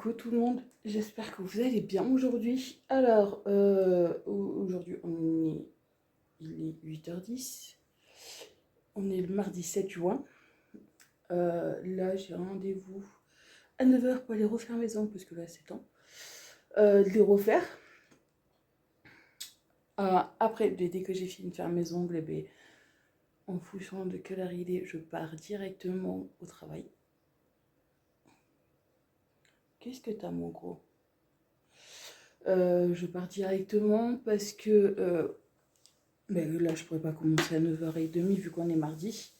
Coucou tout le monde, j'espère que vous allez bien aujourd'hui. Alors, aujourd'hui il est 8h10, on est le mardi 7 juin. Là, j'ai un rendez-vous à 9h pour aller refaire mes ongles parce que là, c'est temps de les refaire. Après, dès que j'ai fini de faire mes ongles, eh bien, en fonction de quelle heure il est, je pars directement au travail. Qu'est-ce que t'as, mon gros? Je pars directement parce que là, je pourrais pas commencer à 9h30 vu qu'on est mardi.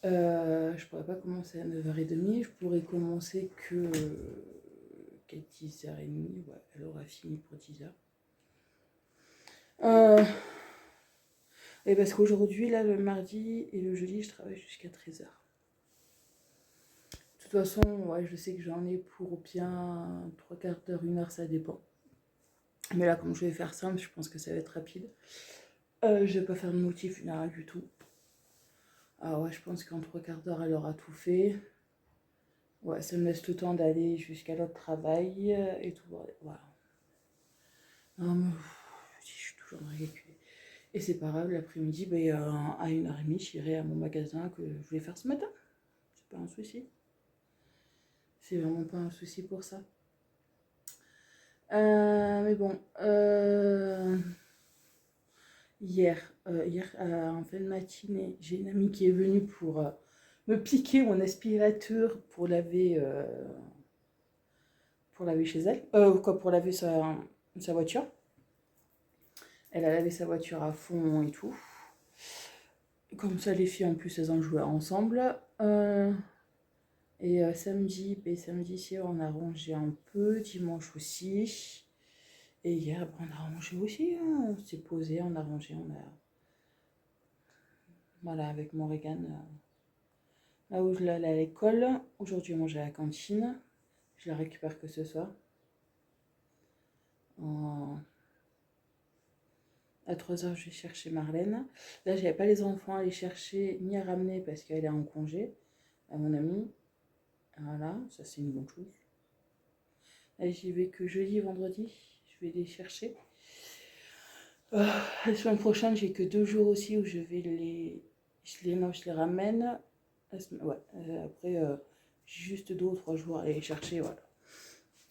Je pourrais pas commencer à 9h30. Je pourrais commencer qu'à 10h30. Ouais, elle aura fini pour 10h. Et parce qu'aujourd'hui, là, le mardi et le jeudi, je travaille jusqu'à 13h. De toute façon, ouais, je sais que j'en ai pour bien 3/4 d'heure, 1 heure, ça dépend. Mais là, comme je vais faire simple, je pense que ça va être rapide. Je vais pas faire de motif funéraire du tout. Ah ouais, je pense qu'en 3/4 d'heure, elle aura tout fait. Ouais, ça me laisse le temps d'aller jusqu'à l'autre travail et tout. Voilà. Non, mais je suis toujours dans les calculs. Et c'est pas grave, l'après-midi, à 1h30, j'irai à mon magasin que je voulais faire ce matin. C'est pas un souci. C'est vraiment pas un souci pour ça. Mais bon, hier, en fin de matinée, j'ai une amie qui est venue pour me piquer mon aspirateur pour laver chez elle. Pour laver sa voiture. Elle a lavé sa voiture à fond et tout. Comme ça, les filles, en plus, elles ont joué ensemble. Samedi, si on a rangé un peu. Dimanche aussi. Et hier, on a rangé aussi. Hein. On s'est posé, on a rangé. Voilà, avec Morrigan. Là où je l'allais à l'école. Aujourd'hui, on mangeait à la cantine. Je la récupère que ce soir. À 3h, je vais chercher Marlène. Là, j'avais pas les enfants à aller chercher ni à ramener parce qu'elle est en congé, à mon amie. Voilà, ça c'est une bonne chose. Là, j'y vais que jeudi et vendredi. Je vais les chercher. La semaine prochaine, j'ai que 2 jours aussi où je vais je les ramène. Ouais, après, j'ai juste 2 ou 3 jours à aller les chercher, voilà.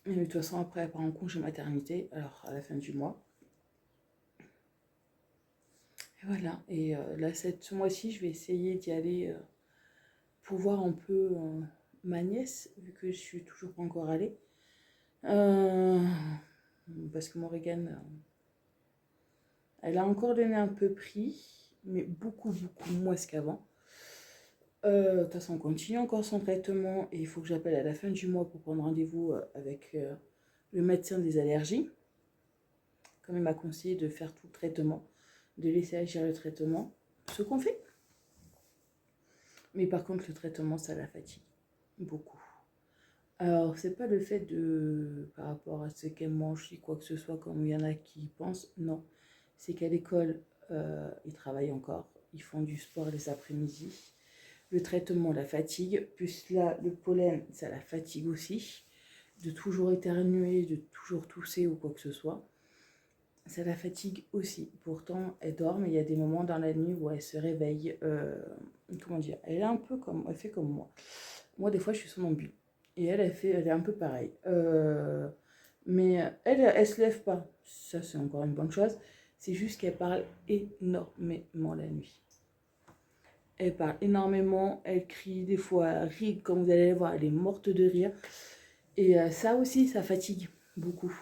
Et de toute façon, après, elle part en congé maternité, alors à la fin du mois. Et voilà, et là, ce mois-ci, je vais essayer d'y aller pour voir un peu ma nièce, vu que je suis toujours pas encore allée. Parce que Morrigan, elle a encore donné un peu pris, mais beaucoup, beaucoup moins qu'avant. De toute façon, on continue encore son traitement et il faut que j'appelle à la fin du mois pour prendre rendez-vous avec le médecin des allergies. Comme il m'a conseillé de faire tout le traitement, de laisser agir le traitement, ce qu'on fait. Mais par contre, le traitement, ça la fatigue beaucoup. Alors, c'est pas le fait par rapport à ce qu'elle mange, ou quoi que ce soit, comme il y en a qui pensent, non. C'est qu'à l'école, ils travaillent encore, ils font du sport les après-midi. Le traitement la fatigue, plus là, le pollen, ça la fatigue aussi. De toujours éternuer, de toujours tousser ou quoi que ce soit. Ça la fatigue aussi. Pourtant, elle dort, mais il y a des moments dans la nuit où elle se réveille. Comment dire? Elle fait comme moi. Moi, des fois, je suis somnambule. Et elle est un peu pareille. Mais elle se lève pas. Ça, c'est encore une bonne chose. C'est juste qu'elle parle énormément la nuit. Elle parle énormément, elle crie, des fois, elle rit, comme vous allez le voir, elle est morte de rire. Et ça aussi, ça fatigue beaucoup.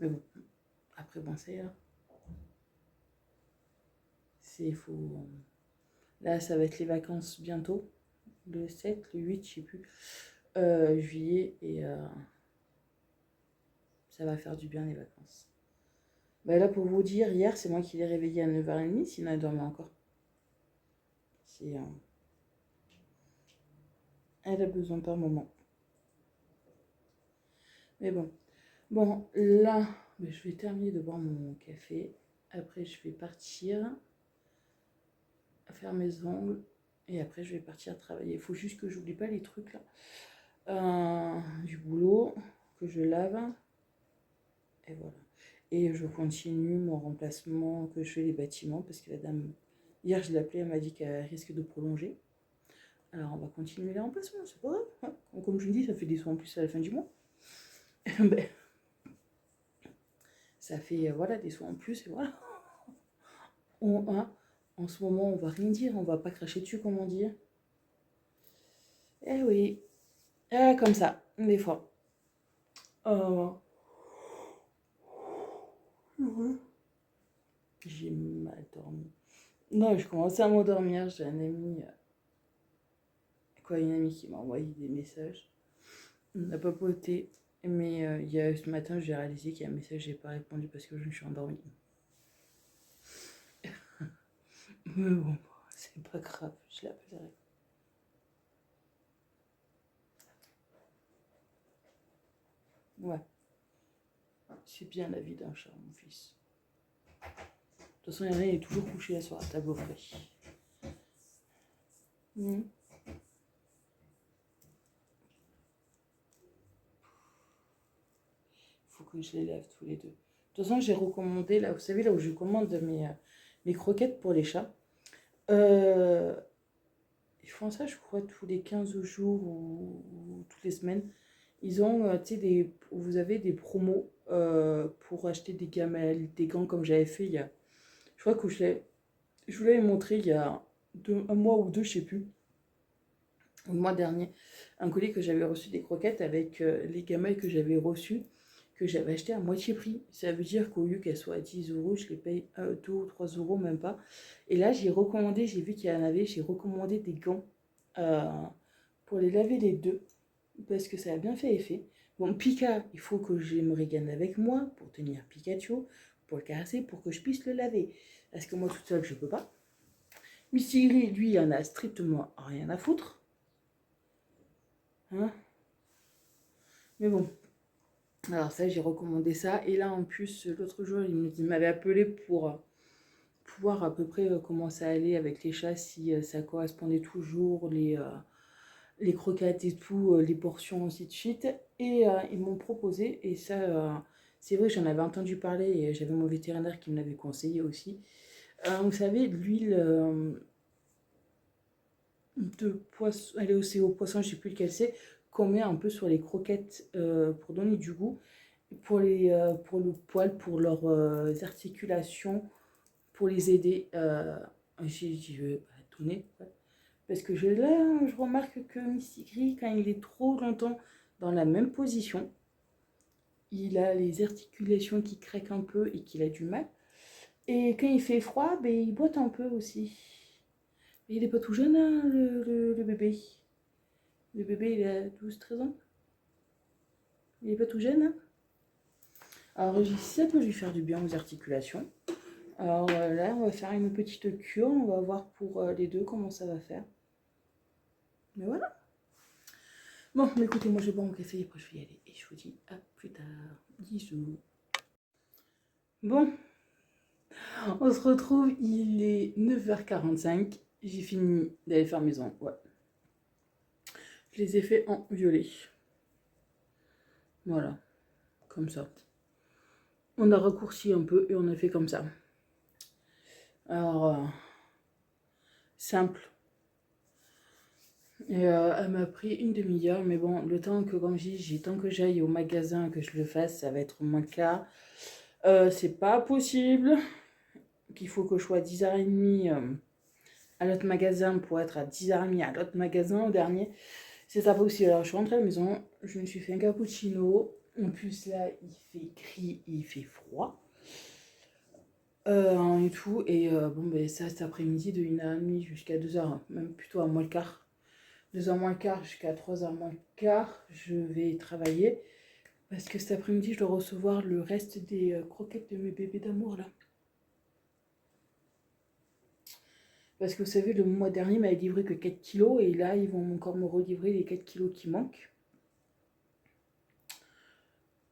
Mais bon, après, bon, ça ira. C'est faux. Là, ça va être les vacances bientôt. Le 7, le 8, je sais plus. Juillet, et ça va faire du bien les vacances. Là, pour vous dire, hier, c'est moi qui l'ai réveillée à 9h30, sinon elle dormait encore. Elle a besoin d'un moment. Mais bon. Bon, là, je vais terminer de boire mon café. Après, je vais partir faire mes ongles. Et après, je vais partir travailler. Il faut juste que j'oublie pas les trucs là. du boulot que je lave. Et voilà. Et je continue mon remplacement que je fais les bâtiments parce que la dame, hier je l'ai appelée, elle m'a dit qu'elle risque de prolonger. Alors on va continuer les remplacements, c'est pas grave. Hein. Comme je vous dis, ça fait des sous en plus à la fin du mois. Ben, ça fait voilà, des sous en plus et voilà. En ce moment, on va rien dire, on va pas cracher dessus, comment dire. Eh oui, comme ça, des fois. Euh, J'ai mal dormi. Non, je commençais à m'endormir. J'ai un ami, une amie qui m'a envoyé des messages. On n'a pas poté. Mais il y a, ce matin, j'ai réalisé qu'il y a un message, j'ai pas répondu parce que je me suis endormie. Mais bon, c'est pas grave, je l'appellerai. Ouais, c'est bien la vie d'un chat, mon fils. De toute façon, il est toujours couché sur la table au frais. Mmh. Faut que je les lave tous les deux. De toute façon, j'ai recommandé, là, vous savez, là où je commande mes croquettes pour les chats. Euh, Ils font ça, je crois, tous les 15 jours ou toutes les semaines. Ils ont, tu sais, vous avez des promos pour acheter des gamelles, des gants comme j'avais fait il y a. Je crois que je vous l'avais montré il y a un mois ou deux, je sais plus, le mois dernier. Un colis que j'avais reçu des croquettes avec les gamelles que j'avais reçues, que j'avais achetées à moitié prix. Ça veut dire qu'au lieu qu'elles soient à 10 euros, je les paye 2 ou 3 euros, même pas. Et là, j'ai recommandé, j'ai vu qu'il y en avait, j'ai recommandé des gants euh, pour les laver les deux, parce que ça a bien fait effet. Bon, Pika, il faut que je me régane avec moi pour tenir Pikachu, pour le caresser, pour que je puisse le laver. Parce que moi, toute seule, je peux pas. Missy Gris, lui, il en a strictement rien à foutre. Hein. Mais bon, alors ça, j'ai recommandé ça. Et là, en plus, l'autre jour, il m'avait appelé pour voir à peu près comment ça allait avec les chats, si ça correspondait toujours, les croquettes et tout, les portions, ainsi de suite. Et ils m'ont proposé, et ça, c'est vrai, j'en avais entendu parler, et j'avais mon vétérinaire qui me l'avait conseillé aussi. Vous savez, l'huile de poisson, elle est aussi au poisson, je sais plus lequel c'est, qu'on met un peu sur les croquettes pour donner du goût, pour le poil, pour leurs articulations, pour les aider. J'ai dit, je vais donner. Parce que là, je remarque que Missy Gris, quand il est trop longtemps dans la même position, il a les articulations qui craquent un peu et qu'il a du mal. Et quand il fait froid, ben, il boite un peu aussi. Mais il n'est pas tout jeune, hein, le bébé. Le bébé, il a 12-13 ans. Il n'est pas tout jeune. Hein. Alors, si ça peut lui faire du bien aux articulations. Alors là, on va faire une petite cure. On va voir pour les deux comment ça va faire. Mais voilà. Bon, mais écoutez, moi je bois mon café et après je vais y aller. Et je vous dis à plus tard. Bisous. Bon, on se retrouve, il est 9h45. J'ai fini d'aller faire mes ongles. Ouais. Je les ai fait en violet. Voilà, comme ça. On a raccourci un peu et on a fait comme ça. Alors, simple. Et elle m'a pris une demi-heure, mais bon, le temps que, comme je dis, j'ai tant que j'aille au magasin que je le fasse, ça va être moins quart. C'est pas possible. Qu'il faut que je sois à 10h30 à l'autre magasin pour être à 10h30 à l'autre magasin au dernier. C'est ça possible. Alors je suis rentrée à la maison, je me suis fait un cappuccino. En plus là, il fait gris, il fait froid. Et tout. Et bon, ben ça, cet après-midi, de 1h30 jusqu'à 2h, même plutôt à moins le quart. 2h moins le quart jusqu'à 3h moins le quart, je vais travailler. Parce que cet après-midi, je dois recevoir le reste des croquettes de mes bébés d'amour là. Parce que vous savez, le mois dernier, il m'avait livré que 4 kilos et là, ils vont encore me relivrer les 4 kilos qui manquent.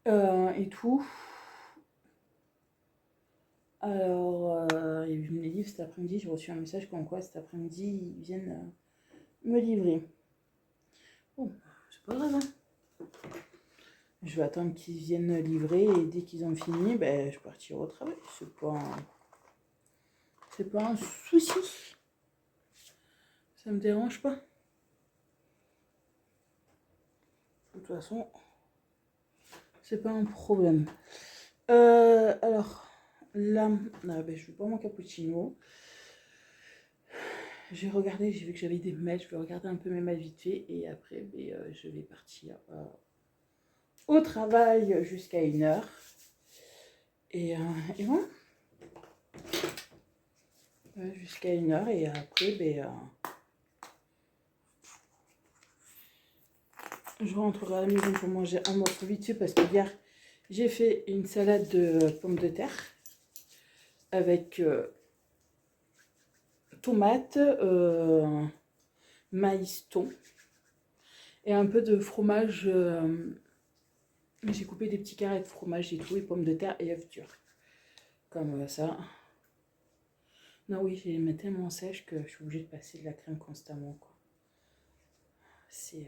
Et tout. Alors, ils me les livrent cet après-midi. J'ai reçu un message comme quoi cet après-midi, ils viennent me livrer. Bon, pas grave. Hein. Je vais attendre qu'ils viennent livrer et dès qu'ils ont fini, ben, je partirai au travail. C'est pas un souci. Ça me dérange pas. De toute façon, c'est pas un problème. Alors, là, ben, je vais boire mon cappuccino. J'ai regardé, j'ai vu que j'avais des mails. Je vais regarder un peu mes mails vite fait. Et après, ben, je vais partir au travail jusqu'à 1h. Et voilà. Jusqu'à 1h. Et après, ben, je rentrerai à la maison pour manger un morceau vite fait parce que hier, j'ai fait une salade de pommes de terre avec tomates, maïs, thon et un peu de fromage. J'ai coupé des petits carrés de fromage et tout, et pommes de terre et œufs durs. Comme ça. Non, oui, j'ai mis tellement sèche que je suis obligée de passer de la crème constamment, quoi. C'est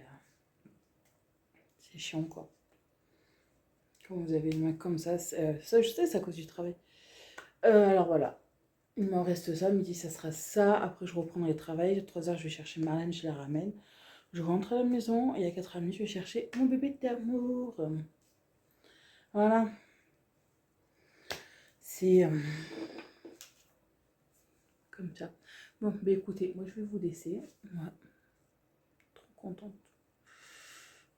chiant, quoi. Quand vous avez une main comme ça, ça je sais, c'est à cause du travail. Alors voilà. Il m'en reste ça, midi ça sera ça. Après je reprendrai le travail. À 3h je vais chercher Marlène, je la ramène. Je rentre à la maison et à 4h30 je vais chercher mon bébé d'amour. Voilà. C'est comme ça. Bon, bah écoutez, moi je vais vous laisser. Ouais. Trop contente.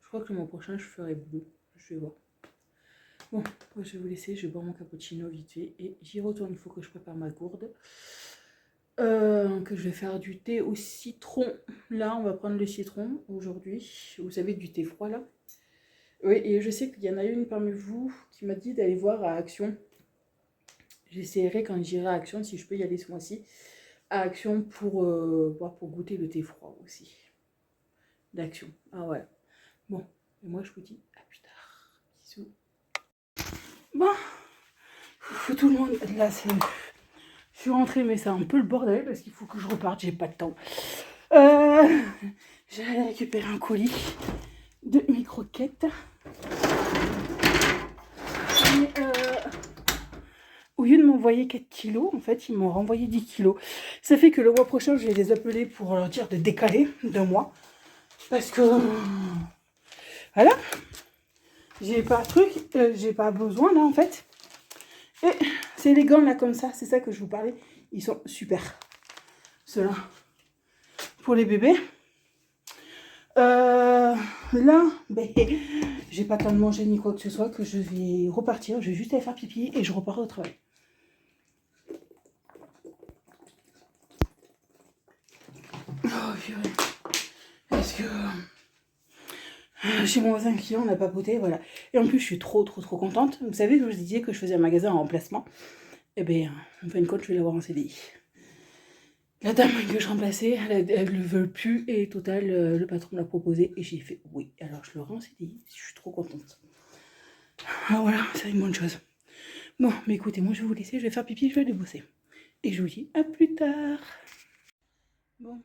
Je crois que le mois prochain je ferai bleu. Je vais voir. Bon, moi je vais vous laisser. Je vais boire mon cappuccino vite fait et j'y retourne. Il faut que je prépare ma gourde. Que je vais faire du thé au citron. Là, on va prendre le citron aujourd'hui. Vous savez, du thé froid là. Oui, et je sais qu'il y en a une parmi vous qui m'a dit d'aller voir à Action. J'essaierai quand j'irai à Action, si je peux y aller ce mois-ci, à Action pour goûter le thé froid aussi. D'Action. Ah ouais. Bon, et moi je vous dis à plus tard. Bisous. Bon, tout le monde, là c'est... Je suis rentrée, mais c'est un peu le bordel parce qu'il faut que je reparte, j'ai pas de temps. J'ai récupéré un colis de mes croquettes. Et au lieu de m'envoyer 4 kilos, en fait, ils m'ont renvoyé 10 kilos. Ça fait que le mois prochain, je vais les appeler pour leur dire de décaler d'un mois. Parce que, voilà, j'ai pas j'ai pas besoin, là, en fait. Et c'est les gants, là, comme ça, c'est ça que je vous parlais. Ils sont super. Ceux-là, pour les bébés. Là, ben, j'ai pas le temps de manger ni quoi que ce soit, que je vais repartir. Je vais juste aller faire pipi et je repars au travail. Oh purée. Parce que chez mon voisin client, on a papoté, voilà. Et en plus, je suis trop contente. Vous savez que je vous disais que je faisais un magasin en remplacement. Et bien, en fin de compte, je vais l'avoir en CDI. La dame que je remplaçais, elle ne veut plus. Et total, le patron me l'a proposé. Et j'ai fait oui. Alors, je l'aurai en CDI. Je suis trop contente. Alors voilà, c'est une bonne chose. Bon, mais écoutez, moi, je vais vous laisser. Je vais faire pipi, je vais aller bosser. Et je vous dis à plus tard. Bon.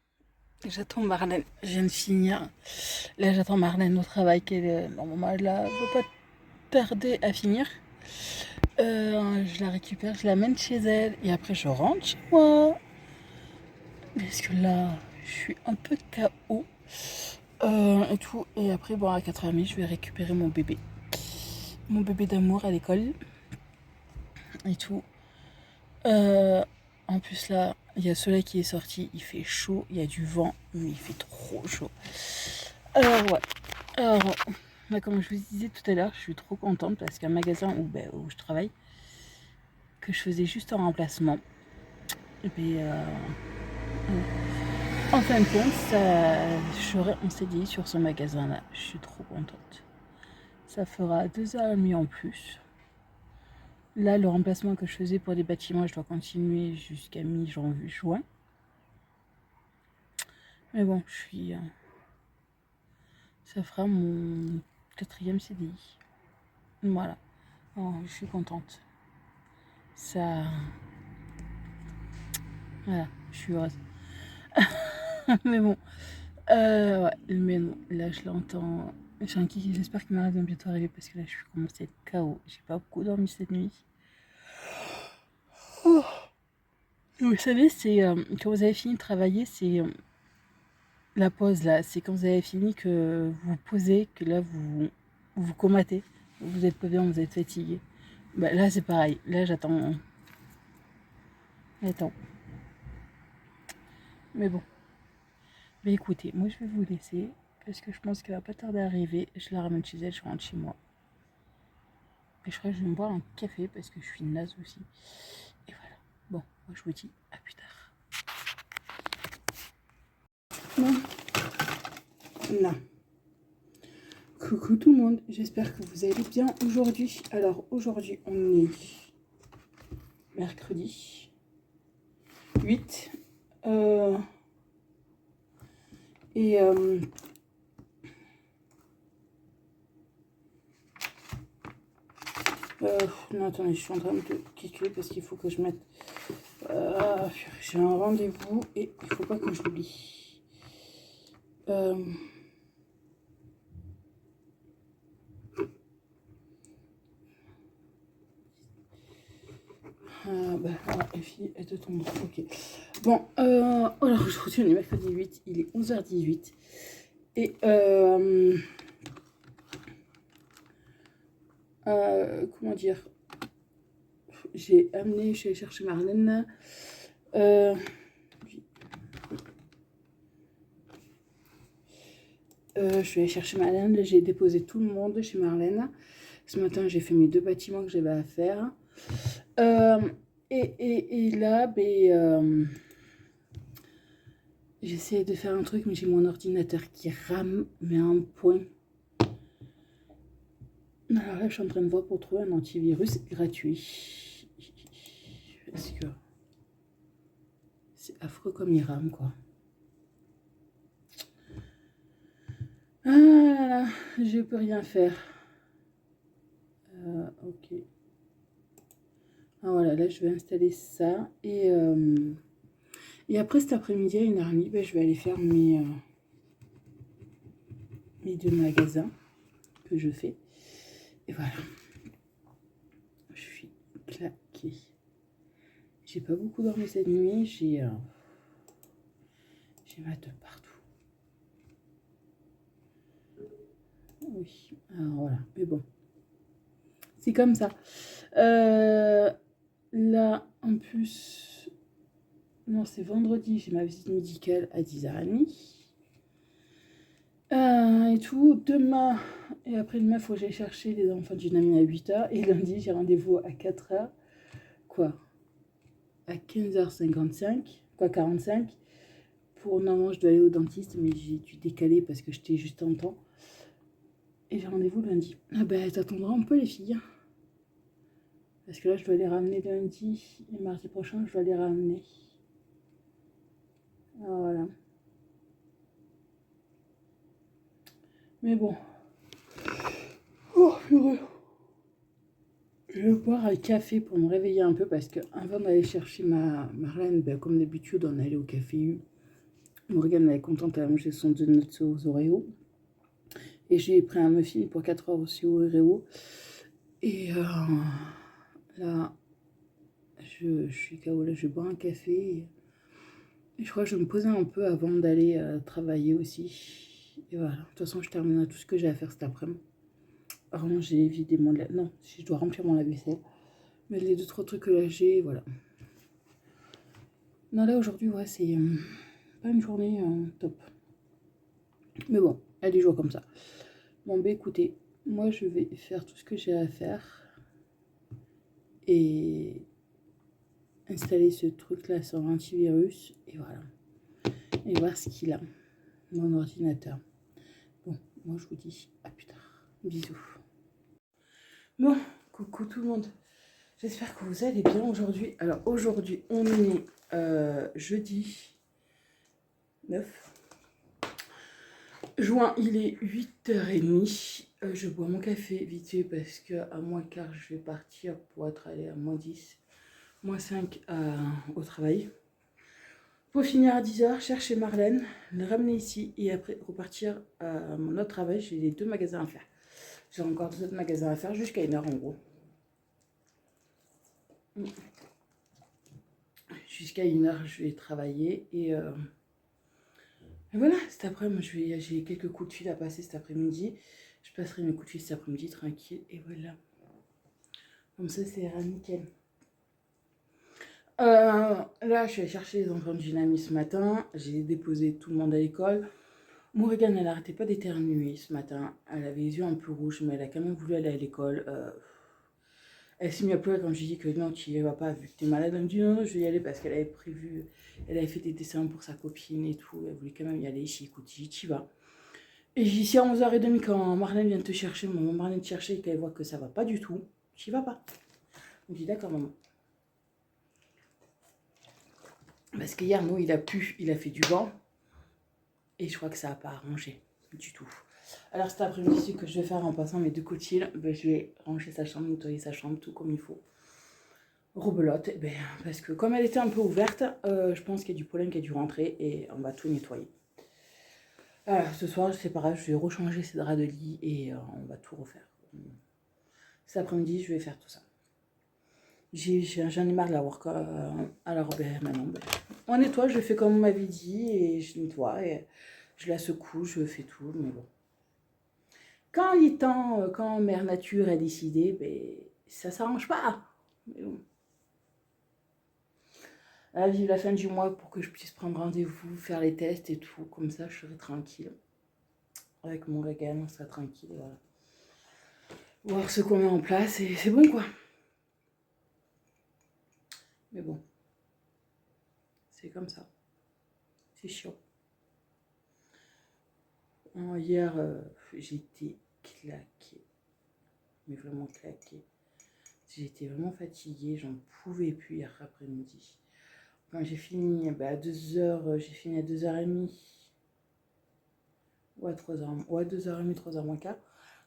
J'attends Marlène, je viens de finir. Là, j'attends Marlène au travail, normalement, elle ne veut pas tarder à finir. Je la récupère, je l'amène chez elle et après je rentre chez moi. Parce que là, je suis un peu KO. Et tout. Et après, bon, à 4h30, je vais récupérer mon bébé. Mon bébé d'amour à l'école. Et tout. En plus, là, il y a le soleil qui est sorti. Il fait chaud, il y a du vent, mais il fait trop chaud. Alors, ouais. Alors, comme je vous disais tout à l'heure, je suis trop contente parce qu'un magasin où je travaille, que je faisais juste en remplacement, et puis, en fin de compte, je serai en CDI sur ce magasin-là. Je suis trop contente. Ça fera 2h30 en plus. Là, le remplacement que je faisais pour des bâtiments, je dois continuer jusqu'à mi-juin. Mais bon, ça fera mon 4e CDI. Voilà. Oh, je suis contente. Ça... Voilà, je suis heureuse. Mais bon, ouais, mais non, là je l'entends J'ai un kiki, j'espère qu'il m'arrive bientôt arriver parce que là je suis commencé à être KO. J'ai pas beaucoup dormi cette nuit. Oh. Vous savez, c'est quand vous avez fini de travailler, c'est la pause là. C'est quand vous avez fini que vous vous posez, que là vous comatez. Vous êtes pas bien, vous êtes fatigué. Bah, là c'est pareil. Là j'attends. J'attends. Mais bon. Mais écoutez, moi je vais vous laisser parce que je pense qu'elle va pas tarder à arriver. Je la ramène chez elle, je rentre chez moi. Et je crois que je vais me boire un café parce que je suis naze aussi. Et voilà. Bon, moi je vous dis à plus tard. Bon, là. Coucou tout le monde, j'espère que vous allez bien aujourd'hui. Alors aujourd'hui on est mercredi 8 et non attendez, je suis en train de calculer parce qu'il faut que je mette j'ai un rendez-vous et il faut pas que je l'oublie. Bah, voilà, les filles, elles te tombent. Ok. Bon, alors aujourd'hui on est mercredi 8, il est 11h18 et comment dire, j'ai amené, je suis allée chercher Marlène. Je suis allée chercher Marlène, j'ai déposé tout le monde chez Marlène. Ce matin, j'ai fait mes 2 bâtiments que j'avais à faire. Et là, j'essaie de faire un truc, mais j'ai mon ordinateur qui rame, mais à un point. Alors là, je suis en train de voir pour trouver un antivirus gratuit. Parce que c'est affreux comme il rame, quoi. Ah là là, je peux rien faire. Ok. Ah voilà, là, je vais installer ça. Et après cet après-midi, à 1h30, ben, je vais aller faire mes 2 magasins que je fais. Et voilà. Je suis claquée. J'ai pas beaucoup dormi cette nuit. J'ai mal de partout. Oui, alors voilà. Mais bon, c'est comme ça. Là, en plus, non, c'est vendredi. J'ai ma visite médicale à 10h30. Et tout. Demain et après-demain, il faut que j'aille chercher les enfants d'une amie à 8h. Et lundi, j'ai rendez-vous à 4h. Quoi? À 15h55. Quoi, 45. Pour normalement, je dois aller au dentiste, mais j'ai dû décaler parce que j'étais juste en temps. Et j'ai rendez-vous lundi. Ah ben, t'attendras un peu les filles. Parce que là, je dois les ramener lundi. Et mardi prochain, je dois les ramener. Ah, voilà. Mais bon. Oh, purée. Je vais boire un café pour me réveiller un peu parce que avant d'aller chercher Marlène, ben, comme d'habitude, on allait au café U. Morgane, elle est contente, elle a mangé son donut aux Oreos. Et j'ai pris un muffin pour 4 heures aussi aux Oreos. Et là, je suis KO, là, je vais boire un café. Et je crois que je vais me poser un peu avant d'aller travailler aussi. Et voilà, de toute façon, je terminerai tout ce que j'ai à faire cet après-midi. Ranger, vider mon lave. Non, si je dois remplir mon lave-vaisselle. Mais les 2-3 trucs que là j'ai, voilà. Non, là aujourd'hui, ouais, c'est pas une journée top. Mais bon, elle est joie comme ça. Bon, bah écoutez, moi je vais faire tout ce que j'ai à faire. Et installer ce truc là sur l'antivirus. Et voilà. Et voir ce qu'il a, mon ordinateur. Bon, moi je vous dis à plus tard. Bisous. Bon, coucou tout le monde. J'espère que vous allez bien aujourd'hui. Alors aujourd'hui, on est jeudi 9 juin, il est 8h30. Je bois mon café vite fait parce qu'à moins quart, je vais partir pour être allé à moins 10, moins 5 au travail. Pour finir à 10h, chercher Marlène, le ramener ici et après repartir à mon autre travail. J'ai les 2 magasins à faire. J'ai encore 2 autres magasins à faire jusqu'à 1h en gros. Jusqu'à 1h, je vais travailler et voilà, cet après-midi, j'ai quelques coups de fil à passer cet après-midi. Je passerai mes coups de fil cet après-midi tranquille et voilà. Comme ça, c'est nickel. Là, je suis allée chercher les enfants de Dynami ce matin. J'ai déposé tout le monde à l'école. Morrigan, elle n'arrêtait pas d'éternuer ce matin. Elle avait les yeux un peu rouges, mais elle a quand même voulu aller à l'école. Elle s'est mise à pleurer quand je lui ai dit que non, tu n'y vas pas vu que tu es malade. Elle me dit non, je vais y aller parce qu'elle avait prévu, elle avait fait des dessins pour sa copine et tout. Elle voulait quand même y aller. Je dis écoute, tu y vas. Et j'ai dit si à 11h30, quand Marlène vient te chercher, maman Marlène te chercher et qu'elle voit que ça va pas du tout, tu y vas pas. Je me dis d'accord, maman. Parce qu'hier, nous, il a plu, il a fait du vent. Et je crois que ça n'a pas arrangé du tout. Alors cet après-midi, ce que je vais faire en passant mes 2 coups de fil, ben, je vais ranger sa chambre, nettoyer sa chambre, tout comme il faut. Rebelote, ben, parce que comme elle était un peu ouverte, je pense qu'il y a du pollen qui a dû rentrer et on va tout nettoyer. Alors ce soir, c'est pareil, je vais rechanger ses draps de lit et on va tout refaire. Cet après-midi, je vais faire tout ça. J'en ai marre de la work. Alors ben, maintenant, ben, on nettoie, je fais comme on m'avait dit et je nettoie et je la secoue, je fais tout, mais bon. Quand il est temps, quand Mère Nature a décidé, ben, ça s'arrange pas. Mais bon. Là, vive la fin du mois pour que je puisse prendre rendez-vous, faire les tests et tout. Comme ça, je serai tranquille. Avec mon Regan, on sera tranquille. Voilà. Voir ce qu'on met en place et c'est bon quoi. Mais bon. C'est comme ça. C'est chiant. Hier, j'étais claquée. Mais vraiment claquée. J'étais vraiment fatiguée. J'en pouvais plus hier après-midi. Quand j'ai fini à 2h, j'ai fini à 2h30. Ou à 3h. Ou à 2h30, 3h moins quart.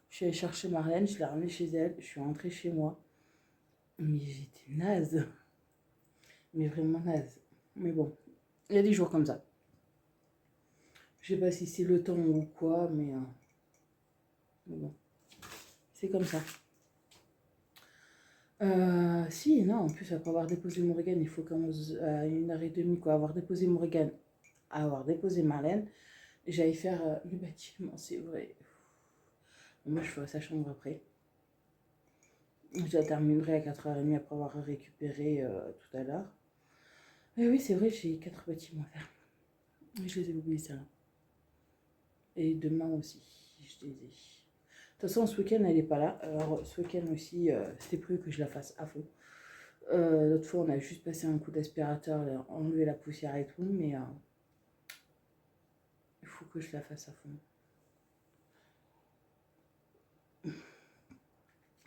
Je suis allée chercher Marlène, je l'ai ramenée chez elle. Je suis rentrée chez moi. Mais j'étais naze. Mais vraiment naze. Mais bon, il y a des jours comme ça. Je sais pas si c'est le temps ou quoi, mais bon, c'est comme ça. Si, non, en plus, après avoir déposé Morrigan, il faut qu'à 1h30, quoi, avoir déposé Morrigan, avoir déposé Marlène, j'allais faire le bâtiment, c'est vrai. Moi, je ferai sa chambre après. Je la terminerai à 4h30 après avoir récupéré tout à l'heure. Et oui, c'est vrai, j'ai 4 bâtiments à faire. Je les ai oubliés, ça. Et demain aussi, je les ai. De toute façon, ce week-end, elle n'est pas là. Alors, ce week-end aussi, c'était prévu que je la fasse à fond. L'autre fois, on a juste passé un coup d'aspirateur, enlever la poussière et tout, mais il faut que je la fasse à fond.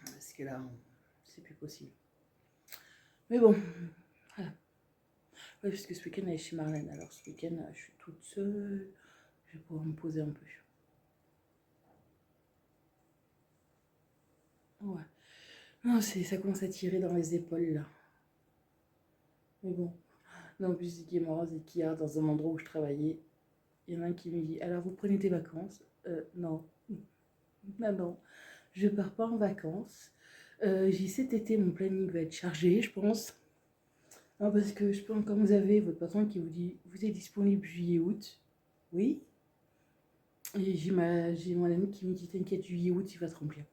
Parce que là, c'est plus possible. Mais bon, voilà. Ouais, parce que ce week-end, elle est chez Marlène. Alors, ce week-end, je suis toute seule. Je vais pouvoir me poser un peu. Ouais. Non, ça commence à tirer dans les épaules, là. Mais bon. Non, en plus, c'est qui est marrant, c'est qu'hier, dans un endroit où je travaillais, il y en a un qui me dit alors, vous prenez des vacances Non. Non, je pars pas en vacances. J'ai cet été, mon planning va être chargé, je pense. Non, parce que je pense, comme vous avez votre patron qui vous dit vous êtes disponible juillet-août. Oui. Et j'ai mon ami qui me dit t'inquiète, juillet-août, il va se remplir.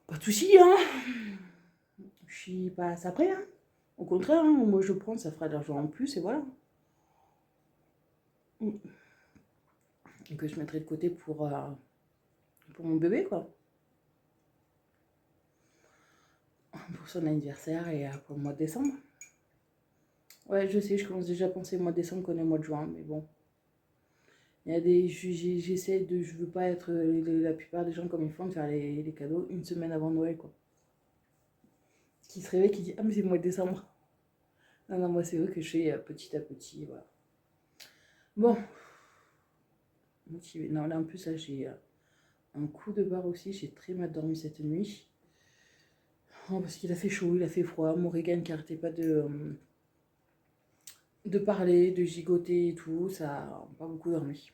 Pas de soucis, hein. Je suis pas à ça près, hein. Au contraire, hein, moi je prends, ça fera de l'argent en plus et voilà. Et que je mettrai de côté pour mon bébé, quoi. Pour son anniversaire et pour le mois de décembre. Ouais, je sais, je commence déjà à penser au mois de décembre qu'on est au mois de juin, mais bon. Il y a des. J'essaie de. Je veux pas être la plupart des gens comme ils font, de faire les cadeaux une semaine avant Noël, quoi. Qui se réveille, qui dit ah, mais c'est le mois de décembre. Non, non, moi c'est vrai que je fais petit à petit, voilà. Bon. Motivé. Non, là en plus, là j'ai un coup de barre aussi, j'ai très mal dormi cette nuit. Oh, parce qu'il a fait chaud, il a fait froid. Morrigan qui arrêtait pas de parler, de gigoter et tout, ça a pas beaucoup dormi.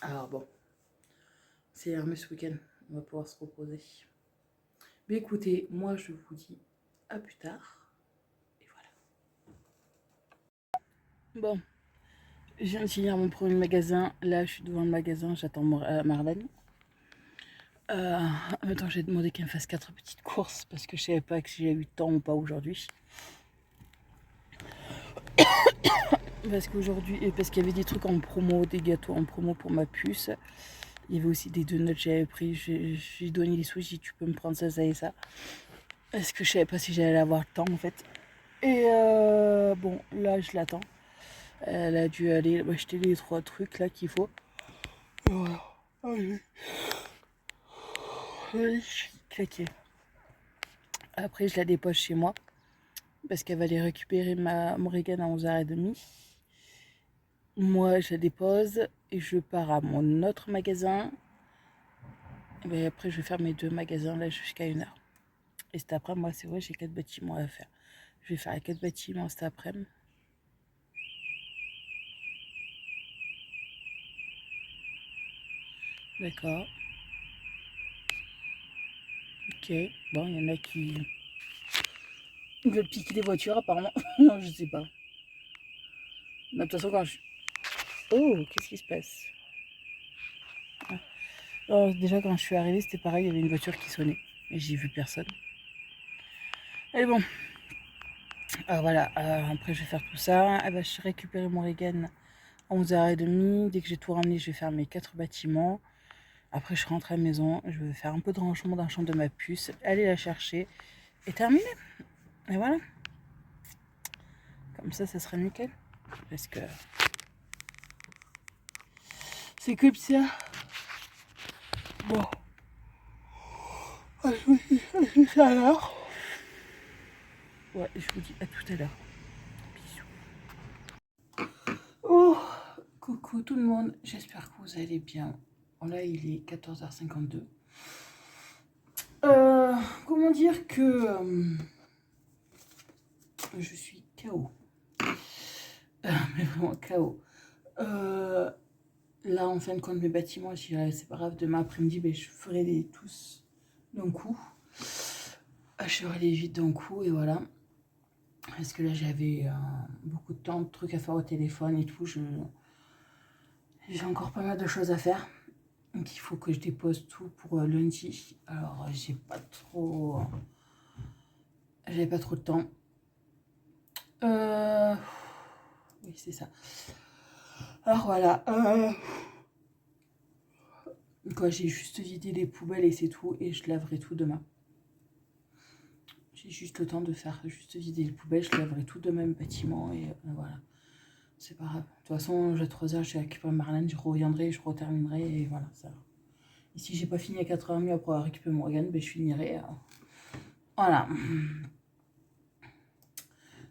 Alors bon, c'est Hermès ce week-end, on va pouvoir se reposer. Mais écoutez, moi je vous dis à plus tard. Et voilà. Bon, je viens de finir mon premier magasin. Là, je suis devant le magasin, j'attends Marlène. Attends, j'ai demandé qu'elle me fasse 4 petites courses parce que je savais pas si j'ai eu le temps ou pas aujourd'hui. Parce qu'il y avait des trucs en promo, des gâteaux en promo pour ma puce. Il y avait aussi des donuts que j'avais pris. J'ai donné les sous, j'ai dit tu peux me prendre ça, ça et ça. Parce que je savais pas si j'allais avoir le temps en fait. Et bon, là je l'attends. Elle a dû aller acheter les 3 trucs là qu'il faut. Voilà. Allez. Je suis claquée. Après, je la dépose chez moi. Parce qu'elle va aller récupérer ma Morrigan à 11h30. Moi, je la dépose et je pars à mon autre magasin. Et ben après, je vais faire mes 2 magasins là jusqu'à 1h. Et cet après, moi, c'est vrai, j'ai 4 bâtiments à faire. Je vais faire les 4 bâtiments cet après-midi. D'accord. Ok. Bon, il y en a qui veulent piquer des voitures apparemment. Non, je sais pas. Mais de toute façon, quand je... Oh, qu'est-ce qui se passe? Alors, déjà, quand je suis arrivée, c'était pareil, il y avait une voiture qui sonnait. Mais j'ai vu personne. Et bon. Voilà, après, je vais faire tout ça. Elle va récupérer mon Regan à 11h30. Dès que j'ai tout ramené, je vais faire mes 4 bâtiments. Après, je rentre à la maison. Je vais faire un peu de rangement dans la chambre de ma puce. Aller la chercher. Et terminer. Et voilà. Comme ça sera nickel. Parce que c'est comme ça. Bon. Je vous dis à tout à l'heure. Ouais, je vous dis à tout à l'heure. Bisous. Oh, coucou tout le monde. J'espère que vous allez bien. Bon, là, il est 14h52. Comment dire que je suis KO. Mais vraiment KO. Là, en fin de compte, mes bâtiments, c'est pas grave, demain après-midi, ben, je ferai les tous d'un coup. Je ferai les vides d'un coup, et voilà. Parce que là, j'avais beaucoup de temps, de trucs à faire au téléphone et tout. J'ai encore pas mal de choses à faire. Donc, il faut que je dépose tout pour lundi. Alors, j'avais pas trop de temps. Oui, c'est ça. Alors, voilà. Quoi, j'ai juste vidé les poubelles et c'est tout. Et je laverai tout demain. J'ai juste le temps de faire juste vider les poubelles. Je laverai tout demain, le bâtiment. Et voilà. C'est pas grave. De toute façon, j'ai 3h, j'ai récupéré Marlène. Je reviendrai, je reterminerai. Et voilà, ça va. Et si j'ai pas fini à 4h30 après avoir récupéré mon organe, ben, je finirai. Voilà.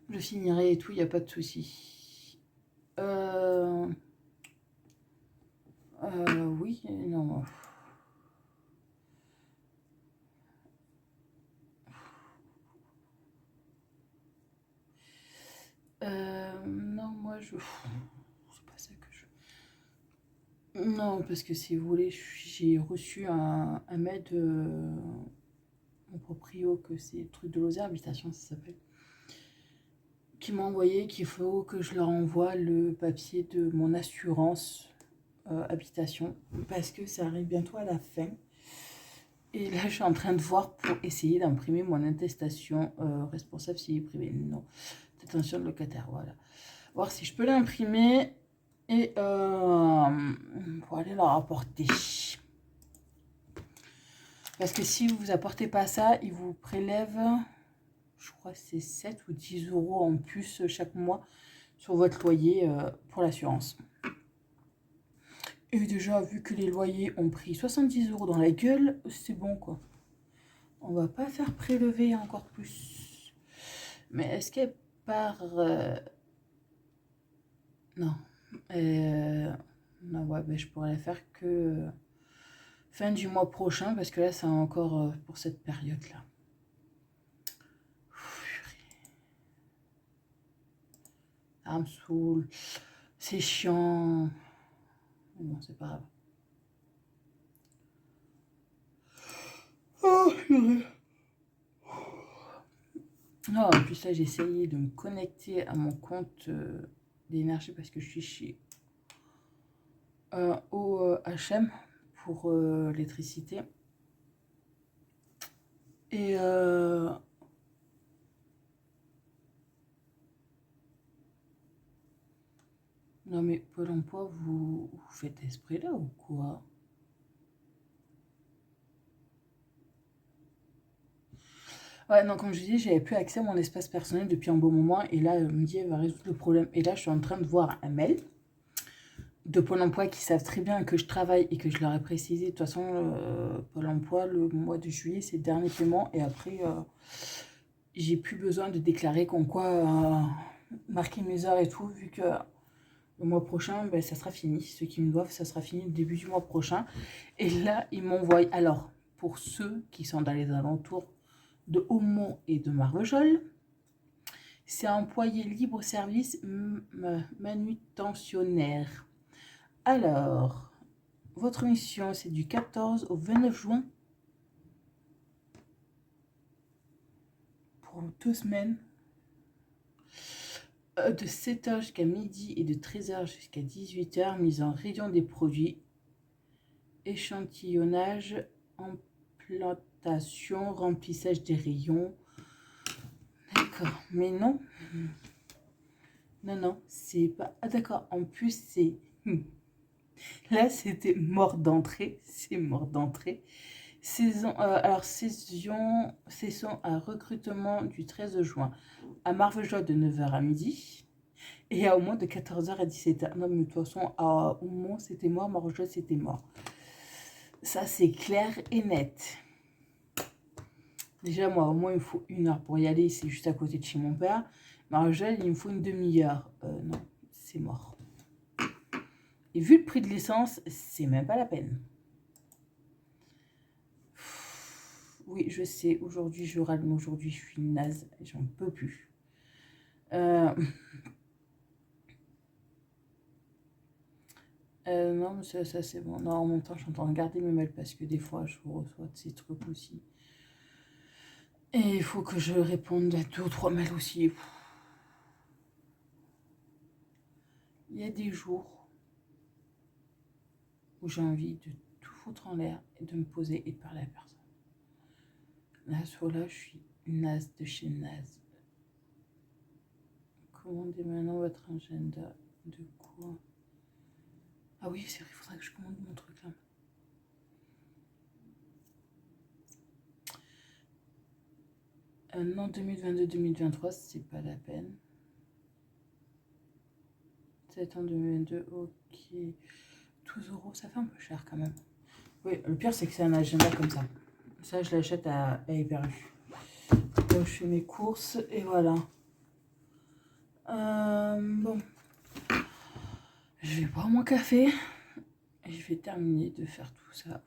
Je finirai et tout, il n'y a pas de souci. Oui, non. Non, moi, c'est pas ça que je... Non, parce que si vous voulez, j'ai reçu un mail de mon proprio, que c'est le truc de Lozère Habitation, ça s'appelle, qui m'a envoyé qu'il faut que je leur envoie le papier de mon assurance habitation, parce que ça arrive bientôt à la fin. Et là, je suis en train de voir pour essayer d'imprimer mon attestation responsable civil privé. Non, détention de locataire, voilà. Voir si je peux l'imprimer et pour aller leur apporter. Parce que si vous apportez pas ça, ils vous prélèvent, je crois que c'est 7 ou 10 euros en plus chaque mois sur votre loyer pour l'assurance. Et déjà, vu que les loyers ont pris 70 euros dans la gueule, c'est bon quoi. On va pas faire prélever encore plus. Mais est-ce qu'elle part... Non. Non, ouais, ben, je pourrais la faire que fin du mois prochain, parce que là, c'est encore pour cette période-là. Ça me saoule. C'est chiant. Mais bon, c'est pas grave. Oh, purée. Non, en plus là, j'ai essayé de me connecter à mon compte d'énergie parce que je suis chez au HM pour l'électricité. Et non mais Pôle emploi, vous faites esprit là ou quoi? Ouais, non, comme je disais, j'avais plus accès à mon espace personnel depuis un bon moment et là, elle me dit, elle va résoudre le problème. Et là, je suis en train de voir un mail de Pôle emploi qui savent très bien que je travaille et que je leur ai précisé. De toute façon, Pôle emploi, le mois de juillet, c'est le dernier paiement et après, j'ai plus besoin de déclarer comme quoi marquer mes heures et tout, vu que le mois prochain, ben, ça sera fini. Ceux qui me doivent, ça sera fini le début du mois prochain. Et là, ils m'envoient. Alors, pour ceux qui sont dans les alentours de Aumont et de Marvejols, c'est employé libre-service manutentionnaire. Alors, votre mission, c'est du 14 au 29 juin pour 2 semaines, de 7h jusqu'à midi et de 13h jusqu'à 18h, mise en rayon des produits, échantillonnage, implantation, remplissage des rayons. D'accord, mais non. Non, non, c'est pas... Ah d'accord, en plus c'est... Là, c'était mort d'entrée, c'est mort d'entrée. Saison à recrutement du 13 juin à Marvejols de 9h à midi et à Aumont de 14h à 17h. Non, mais de toute façon, à Aumont, c'était mort, Marvejols, c'était mort. Ça, c'est clair et net. Déjà, moi, au moins, il me faut 1 heure pour y aller. C'est juste à côté de chez mon père. Marvejols, il me faut une demi-heure. Non, c'est mort. Et vu le prix de l'essence, c'est même pas la peine. Oui, je sais, aujourd'hui, je râle, mais aujourd'hui, je suis naze. J'en peux plus. Non, mais ça c'est bon. Non, en même temps, je suis en train de regarder mes mails parce que des fois, je reçois de ces trucs aussi. Et il faut que je réponde à 2 ou 3 mails aussi. Il y a des jours où j'ai envie de tout foutre en l'air et de me poser et de parler à personne. Là, soit là, je suis naze de chez naze. Commandez maintenant votre agenda. De quoi? Ah oui, c'est vrai, il faudrait que je commande mon truc là. Non, 2022-2023, c'est pas la peine. 7 ans 2022, ok. 12 €, ça fait un peu cher quand même. Oui, le pire, c'est que c'est un agenda comme ça. Ça, je l'achète à Hyper U. Donc, je fais mes courses et voilà. Bon. Je vais boire mon café et je vais terminer de faire tout ça.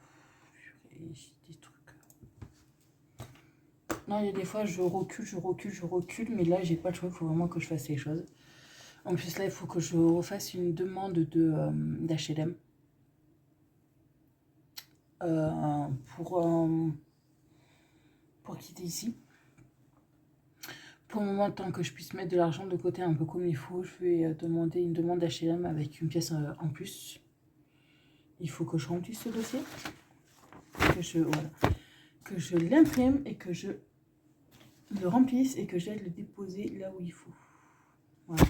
Et j'ai des trucs. Non, il y a des fois, je recule, mais là, j'ai pas le choix. Il faut vraiment que je fasse les choses. En plus, là, il faut que je refasse une demande d'HLM pour quitter ici. Pour le moment, tant que je puisse mettre de l'argent de côté un peu comme il faut, je vais demander une demande d'HLM avec une pièce en plus. Il faut que je remplisse ce dossier, que je l'imprime et que je le remplisse et que j'aille le déposer là où il faut. Voilà.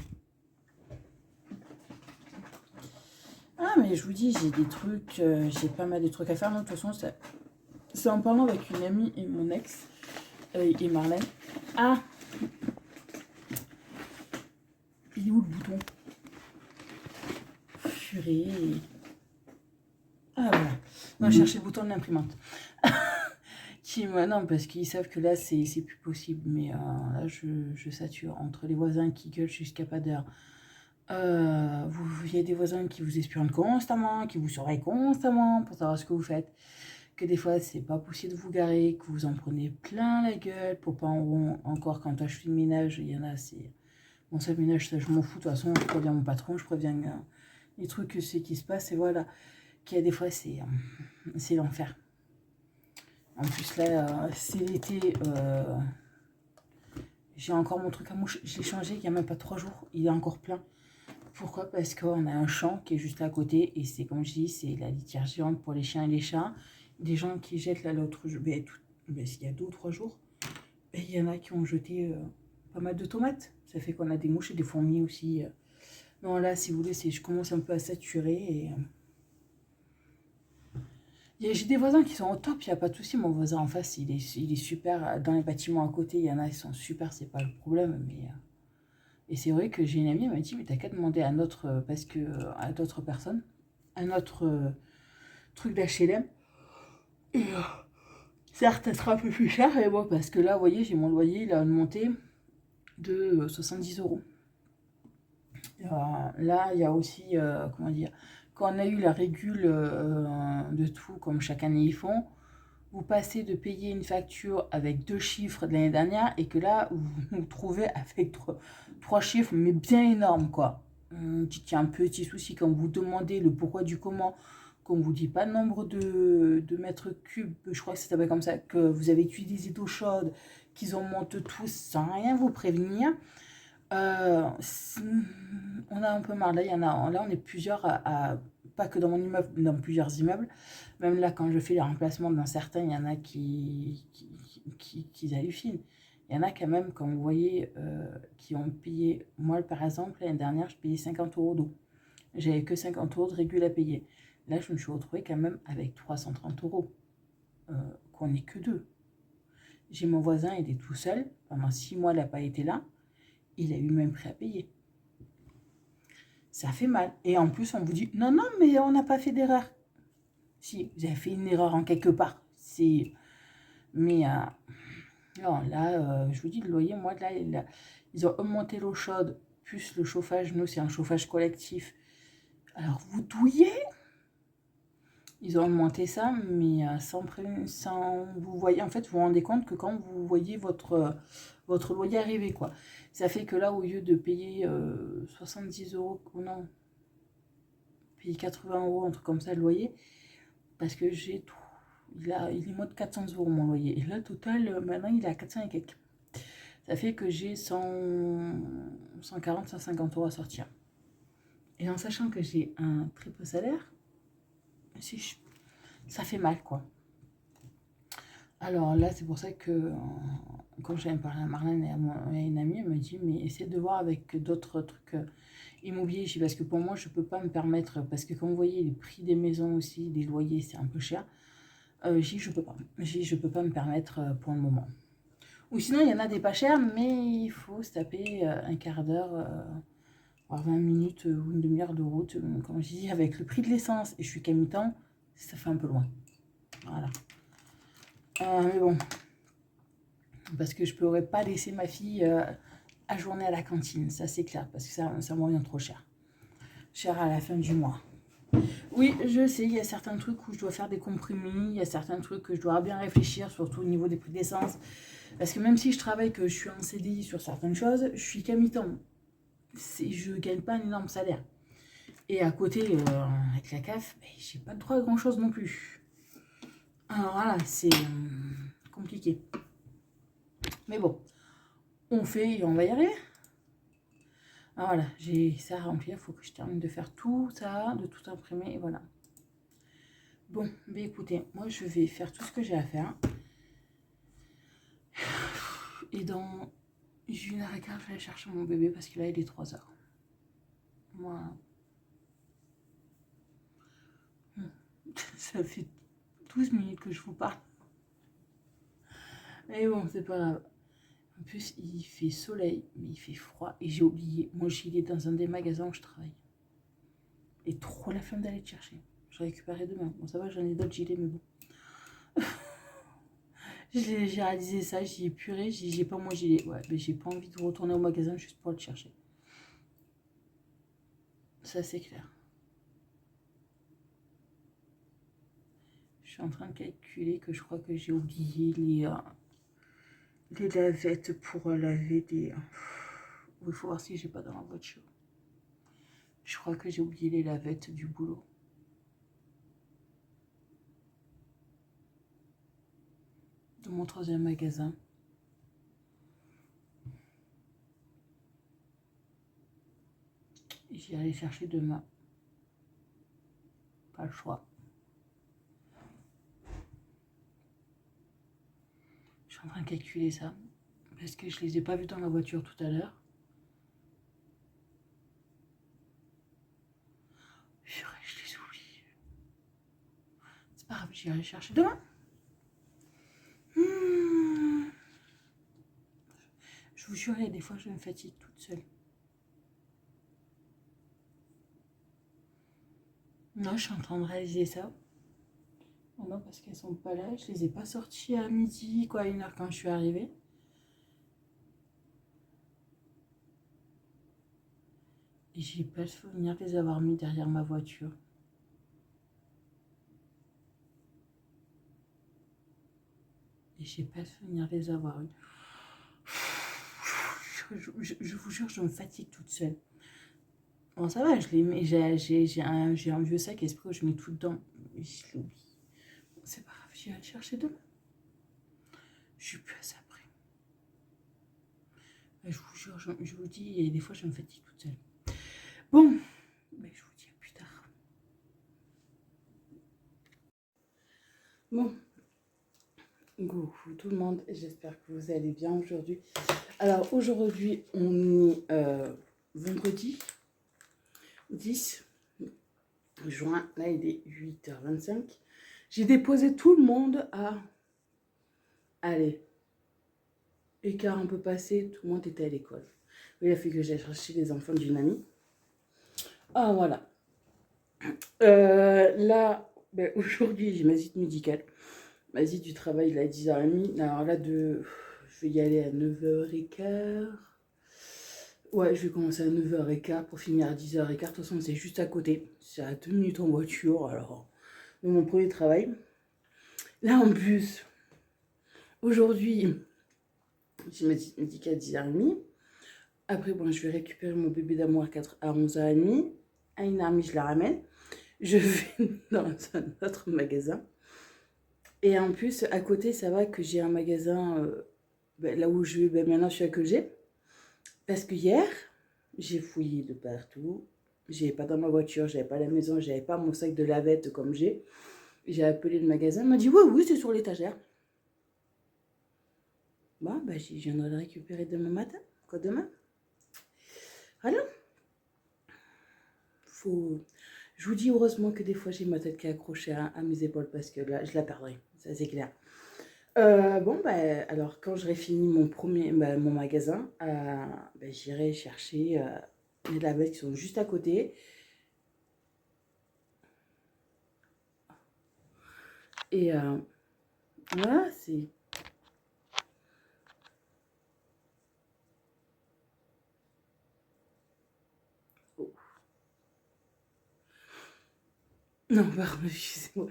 Ah, mais je vous dis, j'ai des trucs, j'ai pas mal de trucs à faire. Non, de toute façon, c'est en parlant avec une amie et mon ex, et Marlène. Ah, il est où le bouton? Purée. Ah, voilà. Non, je cherchais le bouton de l'imprimante. Non, parce qu'ils savent que là, c'est plus possible. Mais là, je sature entre les voisins qui gueulent jusqu'à pas d'heure. Il y a des voisins qui vous espionnent constamment, qui vous surveillent constamment pour savoir ce que vous faites. Que des fois, c'est pas possible de vous garer, que vous en prenez plein la gueule pour pas encore quand je fais le ménage, il y en a, c'est Bon, ça ménage, ça, je m'en fous. De toute façon, je préviens mon patron, je préviens les trucs, c'est qui se passe. Et voilà. Qu'il y a des fois, c'est l'enfer. En plus, là, c'est l'été. J'ai encore mon truc à mouche. Je l'ai changé il n'y a même pas 3 jours. Il est encore plein. Pourquoi? Parce qu'on a un champ qui est juste à côté. Et c'est comme je dis, c'est la litière géante pour les chiens et les chats. Des gens qui jettent là l'autre jour. Il y a 2 ou 3 jours. Et il y en a qui ont jeté pas mal de tomates. Ça fait qu'on a des mouches et des fourmis aussi. Non, là, si vous voulez, je commence un peu à saturer. Et j'ai des voisins qui sont au top, il n'y a pas de souci. Mon voisin en face, il est super. Dans les bâtiments à côté, il y en a, ils sont super, c'est pas le problème. Mais, et c'est vrai que j'ai une amie, elle m'a dit, mais t'as qu'à demander à à d'autres personnes, un autre truc d'HLM. Et certes, ça sera un peu plus cher, et moi, parce que là, vous voyez, j'ai mon loyer, il a augmenté de 70 euros. Là, il y a aussi, comment dire, quand on a eu la régule de tout, comme chaque année ils font, vous passez de payer une facture avec 2 chiffres de l'année dernière et que là, vous vous trouvez avec 3 chiffres, mais bien énormes, quoi. Qu'il y a un petit souci quand vous demandez le pourquoi du comment, qu'on ne vous dit pas le nombre de mètres cubes, je crois que ça s'appelle comme ça, que vous avez utilisé d'eau chaude, qu'ils en montent tous sans rien vous prévenir. On a un peu marre. Là, on est plusieurs pas que dans mon immeuble, dans plusieurs immeubles. Même là, quand je fais les remplacements dans certains, il y en a qui hallucinent. Il y en a quand même, comme vous voyez, qui ont payé. Moi, par exemple, l'année dernière, je payais 50 euros d'eau. J'avais que 50 euros de régule à payer. Là, je me suis retrouvée quand même avec 330 euros, qu'on n'est que deux. J'ai mon voisin, il est tout seul. Pendant 6 mois, il n'a pas été là. Il a eu le même prix à payer. Ça fait mal. Et en plus, on vous dit, non, non, mais on n'a pas fait d'erreur. Si, vous avez fait une erreur en quelque part. Mais non, là, je vous dis, le loyer, moi, là, ils ont augmenté l'eau chaude, plus le chauffage. Nous, c'est un chauffage collectif. Alors, vous douillez. Ils ont augmenté ça, mais sans vous voyez. En fait, vous vous rendez compte que quand vous voyez votre loyer arriver, quoi. Ça fait que là, au lieu de payer 70 euros, non, payer 80 euros, un truc comme ça, le loyer, parce que il est moins de 400 euros mon loyer. Et là, total, maintenant, il est à 400 et quelques. Ça fait que j'ai 140, 150 euros à sortir. Et en sachant que j'ai un triple salaire, ça fait mal, quoi. Alors là, c'est pour ça que quand j'avais parlé à Marlène et à une amie, elle me dit, mais essaie de voir avec d'autres trucs immobiliers. Je dis, parce que pour moi, je ne peux pas me permettre, parce que comme vous voyez, les prix des maisons aussi, des loyers, c'est un peu cher. Je peux pas. Je peux pas me permettre pour le moment. Ou sinon, il y en a des pas chers, mais il faut se taper un quart d'heure, voire 20 minutes ou une demi-heure de route. Comme je dis, avec le prix de l'essence, et je suis qu'à mi-temps, ça fait un peu loin. Voilà. Mais bon, parce que je ne pourrais pas laisser ma fille à journée à la cantine, ça c'est clair, parce que ça me revient trop cher. Cher à la fin du mois. Oui, je sais, il y a certains trucs où je dois faire des compromis, il y a certains trucs que je dois bien réfléchir, surtout au niveau des prix d'essence. Parce que même si je travaille, que je suis en CDI sur certaines choses, je suis qu'à mi-temps. Je ne gagne pas un énorme salaire. Et à côté, avec la CAF, j'ai pas de droit à grand chose non plus. Alors voilà, c'est compliqué. Mais bon, on fait et on va y arriver. Ah, voilà, j'ai ça à remplir, il faut que je termine de faire tout ça, de tout imprimer, et voilà. Bon, mais écoutez, moi je vais faire tout ce que j'ai à faire. Et dans 1h15, je vais aller chercher mon bébé parce que là il est 3h. Moi, ça fait 12 minutes que je vous parle. Mais bon, c'est pas grave. En plus, il fait soleil, mais il fait froid. Et j'ai oublié, moi j'y ai dans un des magasins où je travaille. Et trop la flemme d'aller te chercher. Je récupérerai demain. Bon, ça va, j'en ai d'autres gilets, mais bon. J'ai réalisé ça, j'ai puré, j'ai pas mon gilet. Ouais, mais j'ai pas envie de retourner au magasin juste pour le chercher. Ça, c'est clair. Je suis en train de calculer que je crois que j'ai oublié les lavettes pour laver des... Il faut voir si j'ai pas dans la voiture. Je crois que j'ai oublié les lavettes du boulot. De mon 3e magasin. J'irai les chercher demain. Pas le choix. Je suis en train de calculer ça. Parce que je les ai pas vus dans la voiture tout à l'heure. Je les oublie. C'est pas grave, j'irai les chercher demain. Je vous jure, il y a des fois, je me fatigue toute seule. Non, je suis en train de réaliser ça. Oh non, parce qu'elles sont pas là. Je les ai pas sorties à midi, quoi, à 1h quand je suis arrivée. Et j'ai pas le souvenir de les avoir mis derrière ma voiture. Et j'ai pas le souvenir de les avoir eu. Je vous jure, je me fatigue toute seule. Bon, ça va, je les mets. J'ai un vieux sac esprit où je mets tout dedans. Mais je l'oublie. C'est pas grave, j'irai le chercher demain. Je suis plus à ça près. Je vous jure, je vous dis, et des fois, je me fatigue toute seule. Bon, ben, je vous dis à plus tard. Bon, coucou tout le monde, j'espère que vous allez bien aujourd'hui. Alors aujourd'hui, on est vendredi 10 juin, là il est 8h25. J'ai déposé tout le monde à... Allez, écart un peu passé, tout le monde était à l'école. Il a fallu que j'aille chercher les enfants d'une amie. Ah voilà. Là, ben, aujourd'hui, j'ai ma visite médicale. Ma visite du travail, il est à 10h30. Alors là, je vais y aller à 9h15. Ouais, je vais commencer à 9h15 pour finir à 10h15. De toute façon, c'est juste à côté. C'est à 2 minutes en voiture. Alors, de mon premier travail. Là, en plus, aujourd'hui, j'ai ma visite médicale à 10h30. Après, bon, je vais récupérer mon bébé d'amour à 11h30. À 1h30, je la ramène. Je vais dans un autre magasin. Et en plus, à côté, ça va que j'ai un magasin, là où je vais, maintenant je suis à Colger. Parce que hier, j'ai fouillé de partout. J'avais pas dans ma voiture, j'avais pas à la maison, j'avais pas mon sac de lavette comme j'ai. J'ai appelé le magasin, il m'a dit oui, c'est sur l'étagère. Bon, bah, je viendrai le récupérer demain matin. Quoi, demain? Voilà. Je vous dis heureusement que des fois j'ai ma tête qui est accrochée à mes épaules parce que là, je la perdrai, ça c'est clair. Bon, bah, alors quand j'aurai fini mon magasin, bah, j'irai chercher les lavettes qui sont juste à côté. Et voilà, c'est... Oh. Non, pardon, excusez-moi.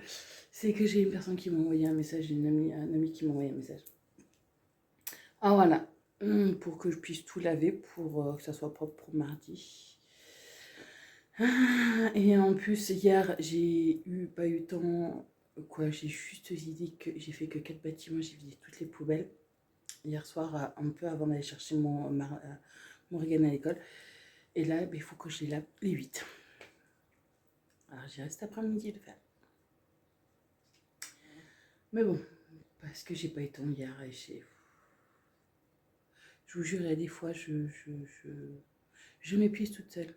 C'est que j'ai une personne qui m'a envoyé un message, un ami qui m'a envoyé un message. Ah voilà, pour que je puisse tout laver, pour que ça soit propre pour mardi. Et en plus, hier, pas eu le temps, quoi, j'ai juste vidé que j'ai fait que 4 bâtiments, j'ai vidé toutes les poubelles. Hier soir, un peu avant d'aller chercher mon Regan à l'école. Et là, il faut que je les lave les 8. Alors, j'ai resté après-midi de faire. Mais bon, parce que j'ai pas eu le temps hier et je vous jure, il y a des fois, je m'épuise toute seule.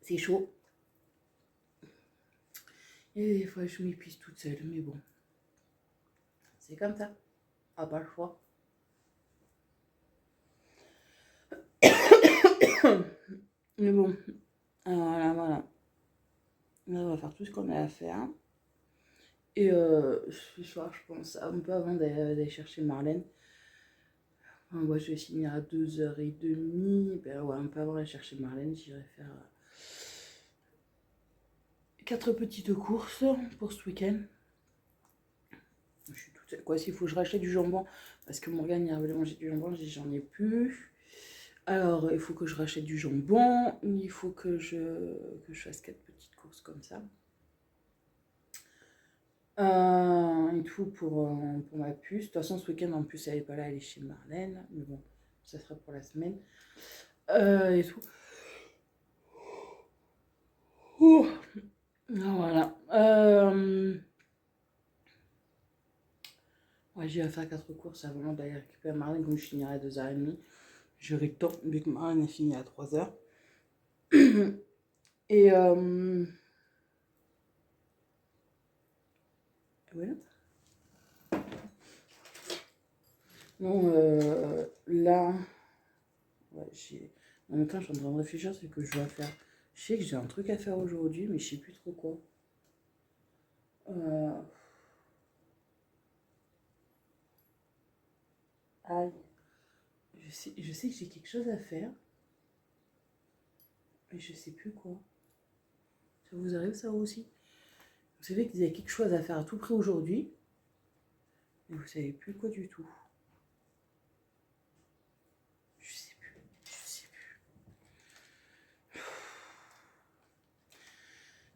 C'est chaud. Et des fois, je m'épuise toute seule, mais bon. C'est comme ça. Ah, pas le choix. Mais bon, alors voilà. Là, on va faire tout ce qu'on a à faire. Et ce soir, je pense, un peu avant d'aller chercher Marlène. Moi, je vais finir à 2h30. Ben ouais, un peu avant d'aller chercher Marlène, j'irai faire 4 petites courses pour ce week-end. Je suis tout quoi, s'il faut que je rachète du jambon, parce que Morgane il voulait manger du jambon, j'ai dit j'en ai plus. Alors, il faut que je rachète du jambon, il faut que je fasse 4 petites courses comme ça. Et tout pour ma puce. De toute façon, ce week-end, en plus, elle n'est pas là, elle est chez Marlène. Mais bon, ça sera pour la semaine. Et tout. Ouh. Voilà. Ouais, j'ai à faire 4 courses avant d'aller récupérer Marlène, comme je finirai à 2h30. J'aurai le temps, vu que Marlène est finie à 3h. Et voilà. Non, là, ouais, en même temps, je suis en train de réfléchir, c'est que je dois faire. Je sais que j'ai un truc à faire aujourd'hui, mais je sais plus trop quoi. Aïe. Je sais que j'ai quelque chose à faire, mais je sais plus quoi. Ça vous arrive ça aussi? Vous savez qu'il y a quelque chose à faire à tout prix aujourd'hui, mais vous savez plus quoi du tout. Je sais plus.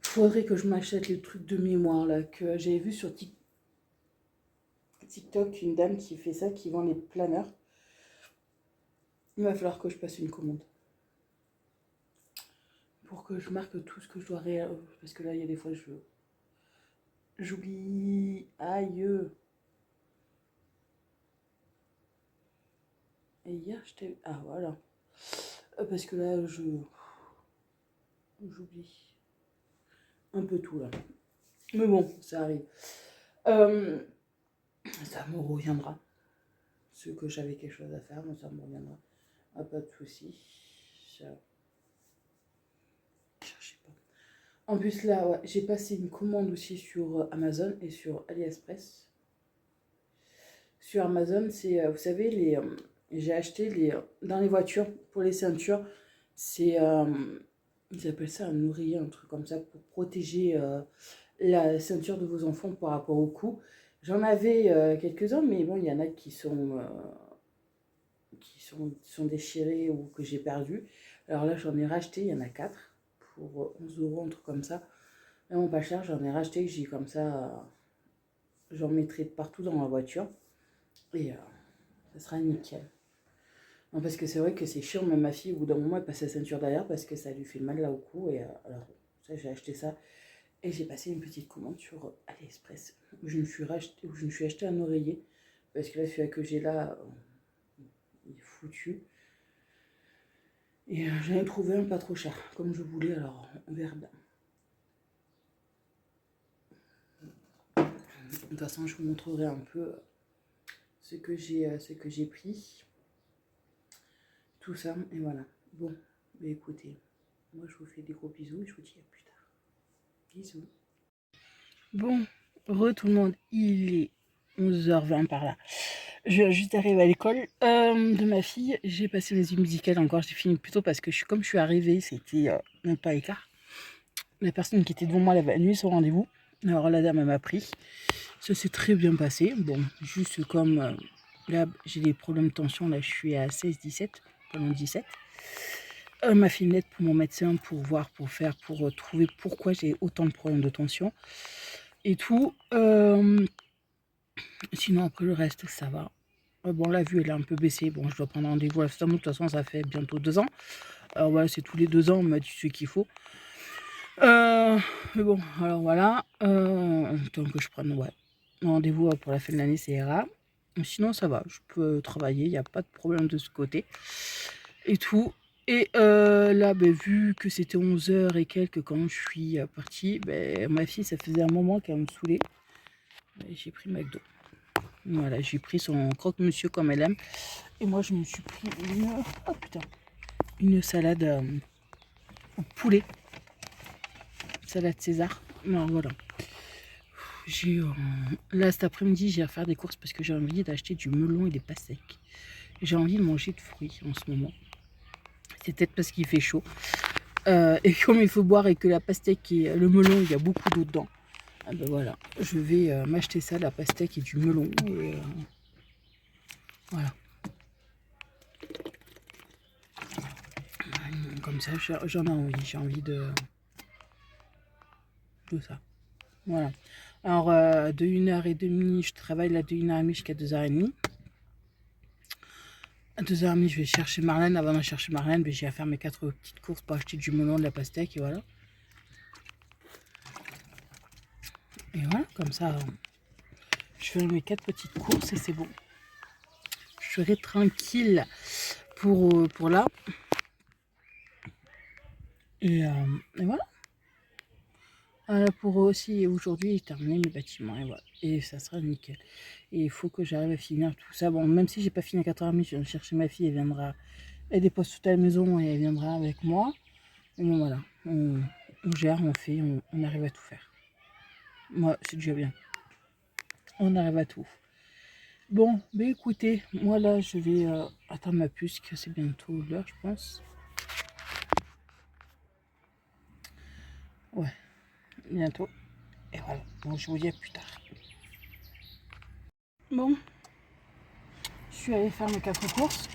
Faudrait que je m'achète les trucs de mémoire là que j'avais vu sur TikTok, une dame qui fait ça, qui vend les planeurs. Il va falloir que je passe une commande. Pour que je marque tout ce que je dois réaliser. Parce que là, il y a des fois, j'oublie. Aïe. Et hier, j'étais. Ah, voilà. Parce que là, j'oublie un peu tout là. Mais bon, ça arrive. Ça me reviendra. Ce que j'avais quelque chose à faire, mais ça me reviendra. Ah, pas de soucis. Cherchez pas. En plus là, ouais, j'ai passé une commande aussi sur Amazon et sur AliExpress. Sur Amazon, c'est, vous savez, j'ai acheté dans les voitures pour les ceintures. C'est, ils appellent ça un oreiller, un truc comme ça, pour protéger la ceinture de vos enfants par rapport au cou. J'en avais quelques-uns, mais bon, il y en a qui sont déchirés ou que j'ai perdu. Alors là, j'en ai racheté, il y en a 4 pour 11 euros, un truc comme ça. Vraiment pas cher, j'en ai racheté, j'ai comme ça, j'en mettrai partout dans ma voiture. Et ça sera nickel. Non, parce que c'est vrai que c'est chiant, même ma fille, au bout d'un moment, elle passe sa ceinture derrière parce que ça lui fait mal là au cou. Et alors, ça, j'ai acheté ça. Et j'ai passé une petite commande sur AliExpress où je me suis acheté un oreiller. Parce que là, celui que j'ai là, il est foutu. Et j'en ai trouvé un pas trop cher, comme je voulais, alors on verra bien. De toute façon, je vous montrerai un peu ce que j'ai pris. Tout ça, et voilà. Bon, bah écoutez, moi je vous fais des gros bisous et je vous dis à plus tard. Bisous. Bon, tout le monde, il est 11h20 par là. Je viens juste d'arriver à l'école de ma fille. J'ai passé mes musique musicale encore, j'ai fini plus tôt parce que comme je suis arrivée, c'était même pas écart. La personne qui était devant moi, elle avait annulé son rendez-vous. Alors la dame, elle m'a pris. Ça s'est très bien passé. Bon, juste comme là, j'ai des problèmes de tension. Là, je suis à 16-17, pendant 17. Ma fille lettre pour mon médecin pour voir, pour trouver pourquoi j'ai autant de problèmes de tension et tout. Sinon, après le reste, ça va. Bon, la vue, elle est un peu baissée. Bon, je dois prendre rendez-vous à l'ophtalmo. De toute façon, ça fait bientôt 2 ans. Alors voilà, c'est tous les 2 ans, on m'a dit ce qu'il faut. Mais bon, alors voilà. Tant que je prenne rendez-vous pour la fin de l'année, c'est ira. Sinon, ça va. Je peux travailler. Il n'y a pas de problème de ce côté. Et tout. Et là, vu que c'était 11h et quelques quand je suis partie, ma fille, ça faisait un moment qu'elle me saoulait. J'ai pris McDo. Voilà, j'ai pris son croque-monsieur comme elle aime. Et moi, je me suis pris une salade au poulet. Salade César. Non, voilà. Là, cet après-midi, j'ai à faire des courses parce que j'ai envie d'acheter du melon et des pastèques. J'ai envie de manger de fruits en ce moment. C'est peut-être parce qu'il fait chaud. Et comme il faut boire et que la pastèque et le melon, il y a beaucoup d'eau dedans. Ah ben voilà, je vais m'acheter ça, la pastèque et du melon. Et voilà. Comme ça, j'en ai envie. J'ai envie de ça. Voilà. Alors, de 1h30, je travaille là de 1h30 jusqu'à 2h30. À 2h30, je vais chercher Marlène. Avant de chercher Marlène, j'ai à faire mes 4 petites courses pour acheter du melon, de la pastèque et voilà. Et voilà, comme ça, je ferai mes 4 petites courses et c'est bon. Je serai tranquille pour là. Et voilà. Voilà pour aussi aujourd'hui terminer mes bâtiments et voilà. Et ça sera nickel. Et il faut que j'arrive à finir tout ça. Bon, même si j'ai pas fini à 4h30, je vais chercher ma fille, elle viendra. Elle dépose tout à la maison et elle viendra avec moi. Et bon voilà. On gère, on fait, on arrive à tout faire. Moi, c'est déjà bien. On arrive à tout. Bon, ben écoutez, moi là je vais attendre ma puce, que c'est bientôt l'heure je pense. Ouais, bientôt. Et voilà, bon je vous dis à plus tard. Bon, je suis allée faire mes 4 courses.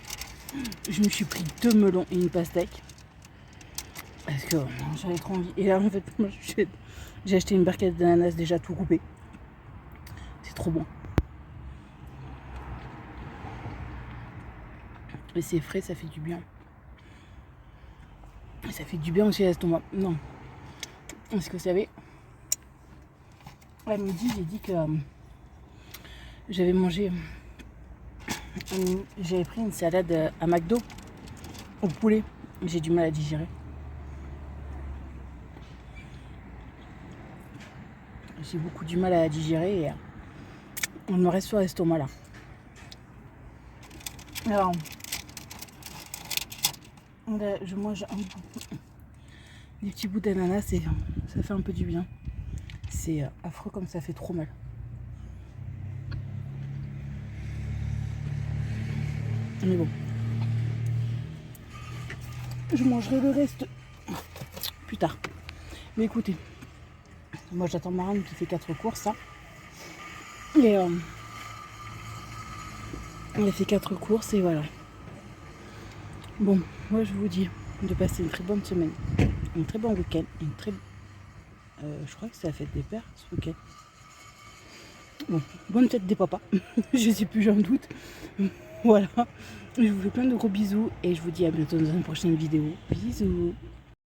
Je me suis pris 2 melons et une pastèque. Parce que j'avais trop envie. Et là en fait, moi j'ai acheté une barquette d'ananas déjà tout coupé. C'est trop bon. Et c'est frais, ça fait du bien. Et ça fait du bien aussi à l'estomac. Non. Est-ce que vous savez, à midi, j'ai dit que j'avais mangé. J'avais pris une salade à McDo au poulet. J'ai du mal à digérer. J'ai beaucoup du mal à digérer et on me reste sur l'estomac là. Alors, là, je mange des petits bouts d'ananas et ça fait un peu du bien. C'est affreux comme ça fait trop mal. Mais bon. Je mangerai le reste plus tard. Mais écoutez, moi j'attends Marine qui fait 4 courses. Hein. Et elle fait 4 courses et voilà. Bon, moi je vous dis de passer une très bonne semaine, un très bon week-end, je crois que c'est la fête des pères ce week-end. Bon, bonne fête des papas, je sais plus, j'en doute. Voilà, je vous fais plein de gros bisous et je vous dis à bientôt dans une prochaine vidéo. Bisous.